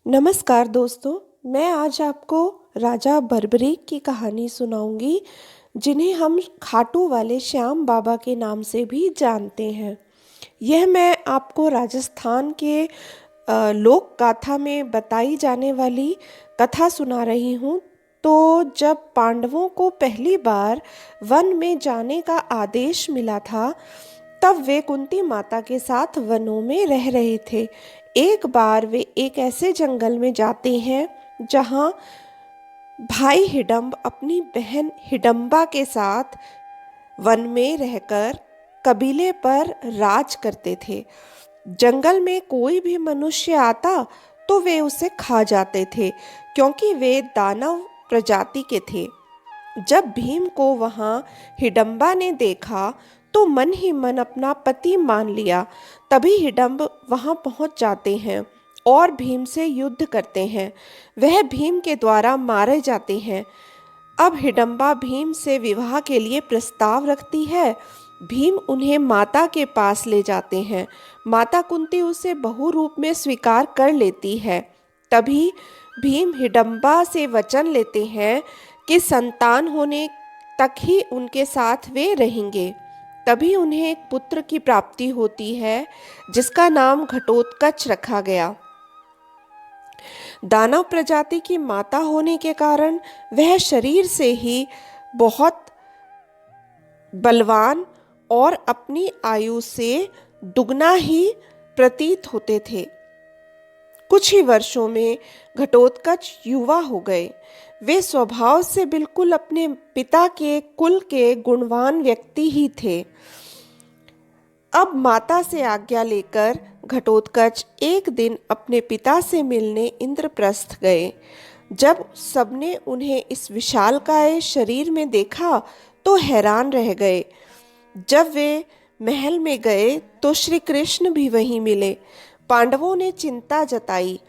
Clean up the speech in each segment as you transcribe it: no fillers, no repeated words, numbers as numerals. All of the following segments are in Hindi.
नमस्कार दोस्तों, मैं आज आपको राजा बर्बरीक की कहानी सुनाऊंगी, जिन्हें हम खाटू वाले श्याम बाबा के नाम से भी जानते हैं। यह मैं आपको राजस्थान के लोक गाथा में बताई जाने वाली कथा सुना रही हूँ। तो जब पांडवों को पहली बार वन में जाने का आदेश मिला था, तब वे कुंती माता के साथ वनों में रह रहे थे। एक बार वे एक ऐसे जंगल में जाते हैं जहाँ भाई हिडम्ब अपनी बहन हिडम्बा के साथ वन में रहकर कबीले पर राज करते थे। जंगल में कोई भी मनुष्य आता तो वे उसे खा जाते थे, क्योंकि वे दानव प्रजाति के थे। जब भीम को वहां हिडम्बा ने देखा तो मन ही मन अपना पति मान लिया। तभी हिडम्ब वहां पहुंच जाते हैं और भीम से युद्ध करते हैं। वह भीम के द्वारा मारे जाते हैं। अब हिडम्बा भीम से विवाह के लिए प्रस्ताव रखती है। भीम उन्हें माता के पास ले जाते हैं। माता कुंती उसे बहू रूप में स्वीकार कर लेती है। तभी भीम हिडम्बा से वचन लेते हैं कि संतान होने तक ही उनके साथ वे रहेंगे। तभी उन्हें एक पुत्र की प्राप्ति होती है, जिसका नाम घटोत्कच रखा गया। दानव प्रजाति की माता होने के कारण वह शरीर से ही बहुत बलवान और अपनी आयु से दुगना ही प्रतीत होते थे। कुछ ही वर्षों में घटोत्कच युवा हो गए। वे स्वभाव से बिल्कुल अपने पिता के कुल के गुणवान व्यक्ति ही थे। अब माता से आज्ञा लेकर घटोत्कच एक दिन अपने पिता से मिलने इंद्रप्रस्थ गए। जब सबने उन्हें इस विशालकाय शरीर में देखा तो हैरान रह गए। जब वे महल में गए तो श्री कृष्ण भी वहीं मिले। पांडवों ने चिंता जताई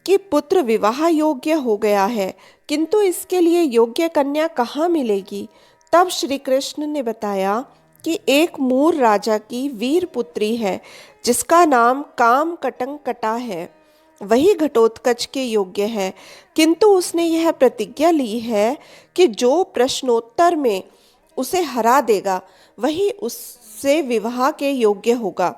कि पुत्र विवाह योग्य हो गया है, किंतु इसके लिए योग्य कन्या कहाँ मिलेगी। तब श्री कृष्ण ने बताया कि एक मूर राजा की वीर पुत्री है, जिसका नाम काम कटंकटा है। वही घटोत्कच के योग्य है, किंतु उसने यह प्रतिज्ञा ली है कि जो प्रश्नोत्तर में उसे हरा देगा वही उससे विवाह के योग्य होगा।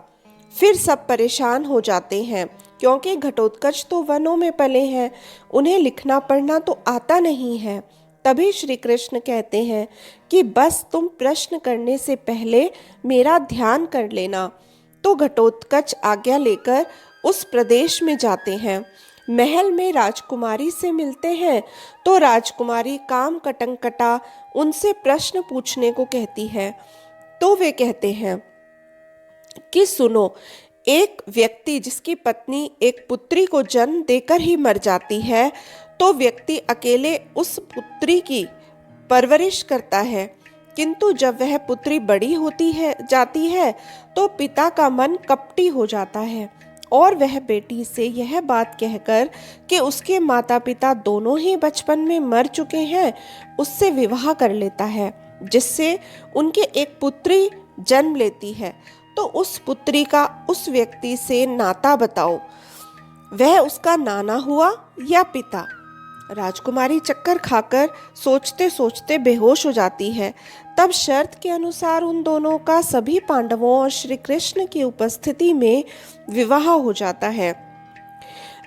फिर सब परेशान हो जाते हैं, क्योंकि घटोत्कच तो वनों में पले हैं, उन्हें लिखना पढ़ना तो आता नहीं है। तभी श्री कृष्ण कहते हैं कि बस तुम प्रश्न करने से पहले मेरा ध्यान कर लेना। तो घटोत्कच आज्ञा लेकर उस प्रदेश में जाते हैं। महल में राजकुमारी से मिलते हैं तो राजकुमारी काम कटंकटा उनसे प्रश्न पूछने को कहती है। तो वे कहते हैं कि सुनो, एक व्यक्ति जिसकी पत्नी एक पुत्री को जन्म देकर ही मर जाती है, तो व्यक्ति अकेले उस पुत्री की परवरिश करता है, किंतु जब वह पुत्री बड़ी जाती है तो पिता का मन कपटी हो जाता है और वह बेटी से यह बात कहकर कि उसके माता पिता दोनों ही बचपन में मर चुके हैं, उससे विवाह कर लेता है, जिससे उनके एक पुत्री जन्म लेती है। तो उस पुत्री का उस व्यक्ति से नाता बताओ, वह उसका नाना हुआ या पिता। राजकुमारी चक्कर खाकर सोचते सोचते बेहोश हो जाती है। तब शर्त के अनुसार उन दोनों का सभी पांडवों और श्री कृष्ण की उपस्थिति में विवाह हो जाता है।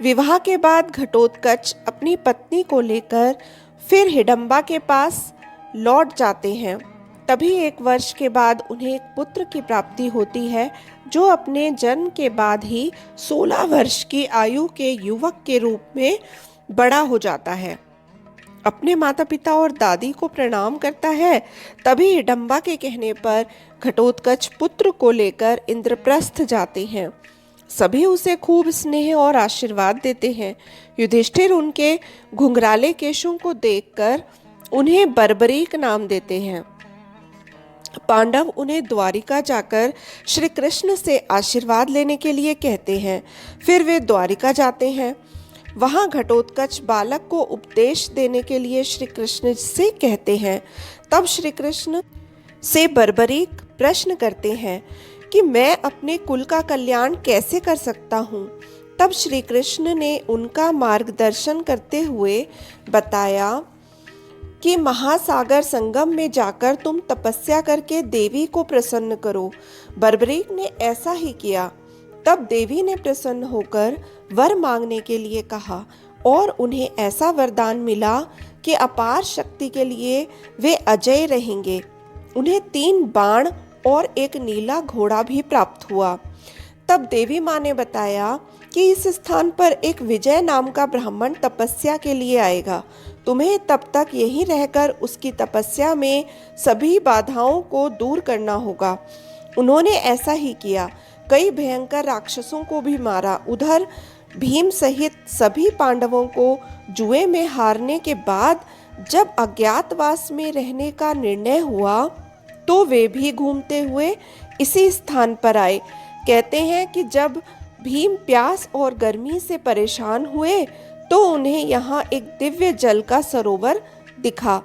विवाह के बाद घटोत्कच अपनी पत्नी को लेकर फिर हिडम्बा के पास लौट जाते हैं। तभी एक वर्ष के बाद उन्हें एक पुत्र की प्राप्ति होती है, जो अपने जन्म के बाद ही 16 वर्ष की आयु के युवक के रूप में बड़ा हो जाता है। अपने माता पिता और दादी को प्रणाम करता है। तभी हिडम्बा के कहने पर घटोत्कच पुत्र को लेकर इंद्रप्रस्थ जाते हैं। सभी उसे खूब स्नेह और आशीर्वाद देते हैं। युधिष्ठिर उनके घुंघराले केशों को देखकर उन्हें बर्बरीक नाम देते हैं। पांडव उन्हें द्वारिका जाकर श्री कृष्ण से आशीर्वाद लेने के लिए कहते हैं। फिर वे द्वारिका जाते हैं। वहां घटोत्कच बालक को उपदेश देने के लिए श्री कृष्ण से कहते हैं। तब श्री कृष्ण से बर्बरीक प्रश्न करते हैं कि मैं अपने कुल का कल्याण कैसे कर सकता हूँ। तब श्री कृष्ण ने उनका मार्गदर्शन करते हुए बताया कि महासागर संगम में जाकर तुम तपस्या करके देवी को प्रसन्न करो। बर्बरीक ने ऐसा ही किया। तब देवी ने प्रसन्न होकर वर मांगने के लिए कहा और उन्हें ऐसा वरदान मिला कि अपार शक्ति के लिए वे अजय रहेंगे। उन्हें 3 बाण और एक नीला घोड़ा भी प्राप्त हुआ। तब देवी माँ ने बताया कि इस स्थान पर एक विजय नाम का ब्राह्मण तपस्या के लिए आएगा। तुम्हें तब तक यहीं रहकर उसकी तपस्या में सभी बाधाओं को दूर करना होगा। उन्होंने ऐसा ही किया। कई भयंकर राक्षसों को भी मारा। उधर भीम सहित सभी पांडवों को जुए में हारने के बाद जब अज्ञातवास में रहने का निर्णय हुआ तो वे भी घूमते हुए इसी स्थान पर आए। कहते हैं कि जब भीम प्यास और गर्मी से परेशान हुए तो उन्हें यहाँ एक दिव्य जल का सरोवर दिखा।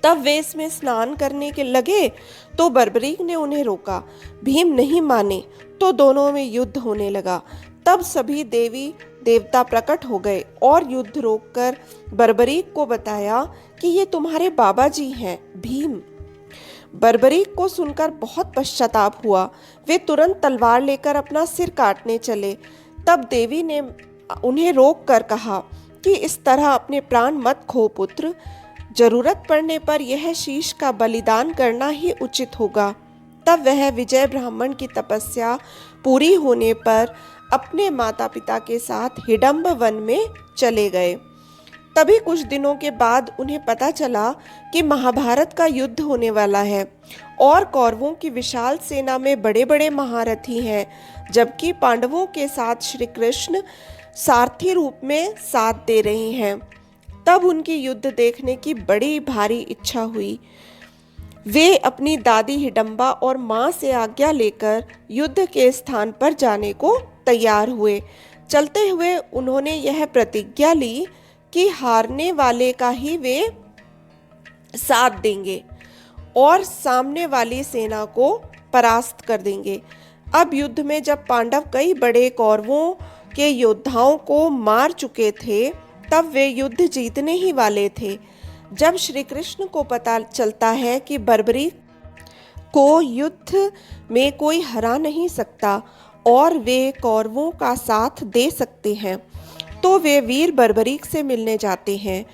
तब वे इसमें स्नान करने के लगे तो बर्बरीक ने उन्हें रोका। भीम नहीं माने तो दोनों में युद्ध होने लगा। तब सभी देवी देवता प्रकट हो गए और युद्ध रोककर बर्बरीक को बताया कि ये तुम्हारे बाबा जी हैं, भीम। बर्बरीक को सुनकर बहुत पश्चाताप हुआ। वे तुरंत तलवार लेकर अपना सिर काटने चले। तब देवी ने उन्हें रोक कर कहा कि इस तरह अपने प्राण मत खो पुत्र। जरूरत पड़ने पर यह शीश का बलिदान करना ही उचित होगा। तब वह विजय ब्राह्मण की तपस्या पूरी होने पर अपने माता पिता के साथ हिडम्ब वन में चले गए। तभी कुछ दिनों के बाद उन्हें पता चला कि महाभारत का युद्ध होने वाला है और कौरवों की विशाल सेना में बड़े बड़े महारथी हैं, जबकि पांडवों के साथ श्री कृष्ण सारथी रूप में साथ दे रहे हैं। तब उनकी युद्ध देखने की बड़ी भारी इच्छा हुई। वे अपनी दादी हिडम्बा और माँ से आज्ञा लेकर युद्ध के स्थान पर जाने को तैयार हुए। चलते हुए उन्होंने यह प्रतिज्ञा ली कि हारने वाले का ही वे साथ देंगे और सामने वाली सेना को परास्त कर देंगे। अब युद्ध में जब पांडव कई बड़े कौरवों के योद्धाओं को मार चुके थे तब वे युद्ध जीतने ही वाले थे। जब श्री कृष्ण को पता चलता है कि बर्बरीक को युद्ध में कोई हरा नहीं सकता और वे कौरवों का साथ दे सकते हैं तो वे वीर बर्बरीक से मिलने जाते हैं।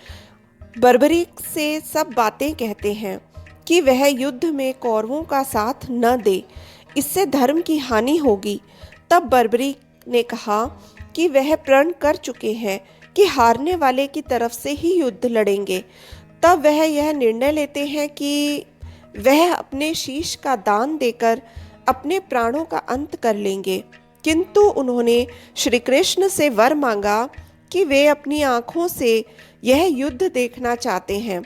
बर्बरीक से सब बातें कहते हैं कि वह युद्ध में कौरवों का साथ न दे, इससे धर्म की हानि होगी। तब बर्बरीक ने कहा कि वह प्रण कर चुके हैं कि हारने वाले की तरफ से ही युद्ध लड़ेंगे। तब वह यह निर्णय लेते हैं कि वह अपने शीश का दान देकर अपने प्राणों का अंत कर लेंगे। किंतु उन्होंने श्री कृष्ण से वर मांगा कि वे अपनी आंखों से यह युद्ध देखना चाहते हैं।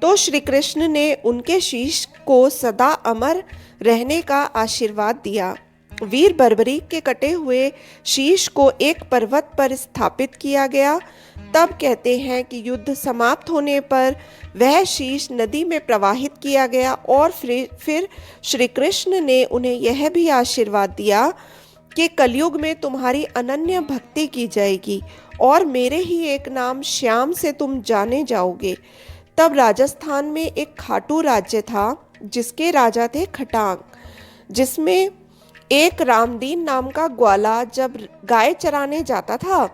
तो श्री कृष्ण ने उनके शीश को सदा अमर रहने का आशीर्वाद दिया। वीर बर्बरीक के कटे हुए शीश को एक पर्वत पर स्थापित किया गया। तब कहते हैं कि युद्ध समाप्त होने पर वह शीश नदी में प्रवाहित किया गया और फिर श्री कृष्ण ने उन्हें यह भी आशीर्वाद दिया कि कलयुग में तुम्हारी अनन्य भक्ति की जाएगी और मेरे ही एक नाम श्याम से तुम जाने जाओगे। तब राजस्थान में एक खाटू राज्य था जिसके राजा थे खटांग, जिसमें एक रामदीन नाम का ग्वाला जब गाय चराने जाता था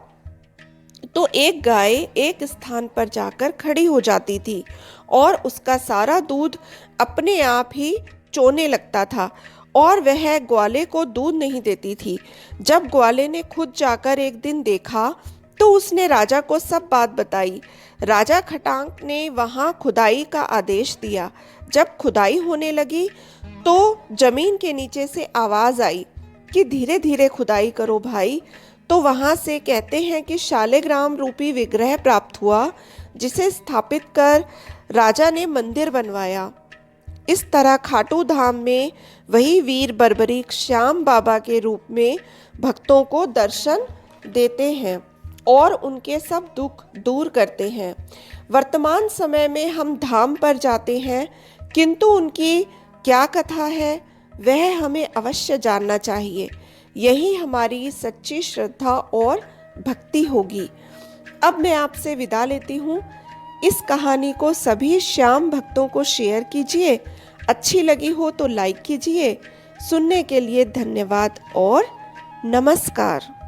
तो एक गाय एक स्थान पर जाकर खड़ी हो जाती थी और उसका सारा दूध अपने आप ही चोने लगता था और वह ग्वाले को दूध नहीं देती थी। जब ग्वाले ने खुद जाकर एक दिन देखा तो उसने राजा को सब बात बताई। राजा खटांग ने वहां खुदाई का आदेश दिया। जब खुदाई होने लगी तो जमीन के नीचे से आवाज आई कि धीरे धीरे खुदाई करो भाई। तो वहां से कहते हैं कि शालिग्राम रूपी विग्रह प्राप्त हुआ, जिसे स्थापित कर राजा ने मंदिर बनवाया। इस तरह खाटू धाम में वही वीर बर्बरीक श्याम बाबा के रूप में भक्तों को दर्शन देते हैं और उनके सब दुख दूर करते हैं। वर्तमान समय में हम धाम पर जाते हैं, किंतु उनकी क्या कथा है वह हमें अवश्य जानना चाहिए। यही हमारी सच्ची श्रद्धा और भक्ति होगी। अब मैं आपसे विदा लेती हूँ। इस कहानी को सभी श्याम भक्तों को शेयर कीजिए। अच्छी लगी हो तो लाइक कीजिए। सुनने के लिए धन्यवाद और नमस्कार।